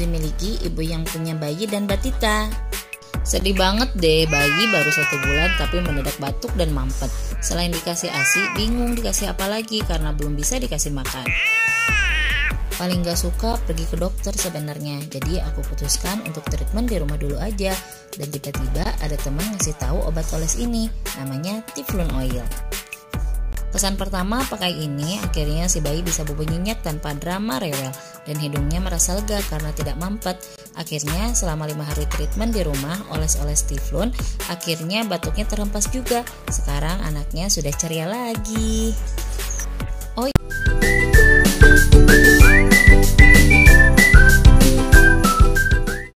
dimiliki ibu yang punya bayi dan batita. Sedih banget deh, bayi baru 1 bulan tapi mendadak batuk dan mampet. Selain dikasih ASI, bingung dikasih apa lagi karena belum bisa dikasih makan. Paling gak suka pergi ke dokter sebenarnya, jadi aku putuskan untuk treatment di rumah dulu aja. Dan tiba-tiba ada teman ngasih tahu obat oles ini, namanya Tiflon Oil. Pesan pertama pakai ini, akhirnya si bayi bisa bobo nyenyak tanpa drama rewel dan hidungnya merasa lega karena tidak mampet. Akhirnya selama 5 hari treatment di rumah oles-oles Tiflon, akhirnya batuknya terhempas juga. Sekarang anaknya sudah ceria lagi. Oh